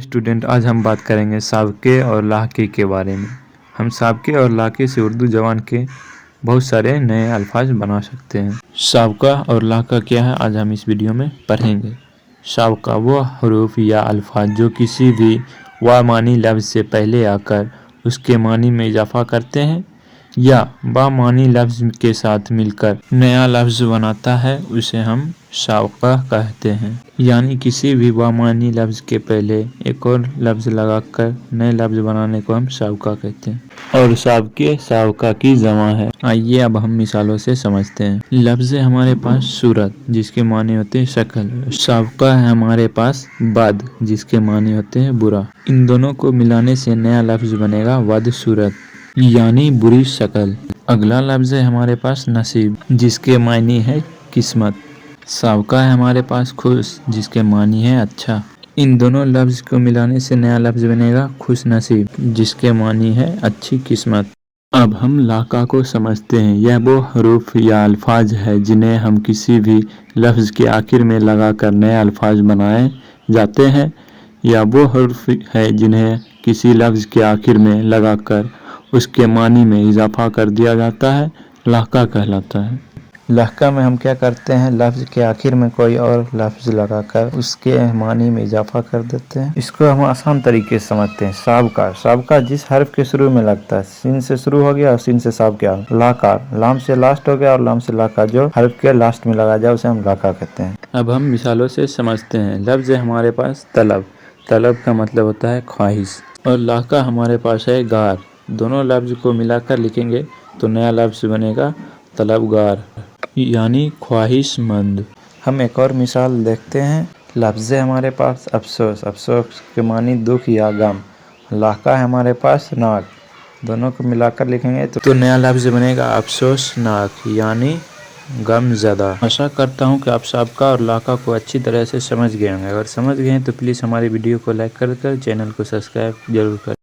Student, आज हम बात करेंगे साबके और लाहके के बारे में। हम साबके और लाहके से उर्दू ज़बान के बहुत सारे नए अल्फाज बना सकते हैं। साबका और लाहका क्या है, आज हम इस वीडियो में पढ़ेंगे। साबका वो हरूफ या अल्फाज जो किसी भी वामानी लफ्ज़ से पहले आकर उसके मानी में इजाफा करते हैं या बामानी लफ्ज़ के साथ मिलकर नया लफ्ज़ बनाता है, उसे हम साबका कहते हैं। यानी किसी भी बामानी लफ्ज़ के पहले एक और लफ्ज़ लगाकर नए लफ्ज़ बनाने को हम साबका कहते हैं। और साबके साबका की जमा है। आइए अब हम मिसालों से समझते हैं। लफ्ज़ है हमारे पास सूरत, जिसके माने होते हैं शक्ल। साबका है हमारे पास बद, जिसके माने होते हैं बुरा। इन दोनों को मिलाने से नया लफ्ज़ बनेगा बद सूरत, यानी बुरी शक्ल। अगला लफ्ज़ है हमारे पास नसीब, जिसके मायने है किस्मत। साबका है हमारे पास खुश, जिसके मानी है अच्छा। इन दोनों लफ्ज़ को मिलाने से नया लफ्ज़ बनेगा खुश नसीब, जिसके मानी है अच्छी किस्मत। अब हम लाहका को समझते हैं। यह वो हरूफ या अल्फाज है जिन्हें हम किसी भी लफ्ज़ के आखिर में लगाकर नए अल्फाज बनाए जाते हैं, या वो हरूफ है जिन्हें किसी लफ्ज़ के आखिर में लगाकर उसके मानी में इजाफा कर दिया जाता है, लाहका कहलाता है। लाहका में हम क्या करते हैं, लफ्ज़ के आखिर में कोई और लफ्ज़ लगाकर उसके मानी में इजाफा कर देते हैं। इसको हम आसान तरीके से समझते हैं। साबका, साबका जिस हर्फ के शुरू में लगता है, सीन से शुरू हो गया और सीन से साब क्या। लाहका, लाम से लास्ट हो गया और लाम से लाहका जो हर्फ के लास्ट में लगा जाए उसे हम लाहका कहते हैं। अब हम मिसालों से समझते हैं। लफ्ज़ है हमारे पास तलब, तलब का मतलब होता है ख्वाहिश। और लाहका हमारे पास है गार। दोनों लफ्ज़ को मिलाकर लिखेंगे तो नया लफ्ज़ बनेगा तलबगार, यानी ख्वाहिशमंद। हम एक और मिसाल देखते हैं। लफ्ज़ है हमारे पास अफसोस, अफसोस के मानी दुख या गम। लाहका है हमारे पास नाक। दोनों को मिलाकर लिखेंगे तो नया लफ्ज़ बनेगा अफसोस नाक, यानी गमज़दा। आशा करता हूँ कि आप साबका और लाहका को अच्छी तरह से समझ गए होंगे। अगर समझ गए हैं तो प्लीज़ हमारी वीडियो को लाइक कर चैनल को सब्सक्राइब जरूर करें।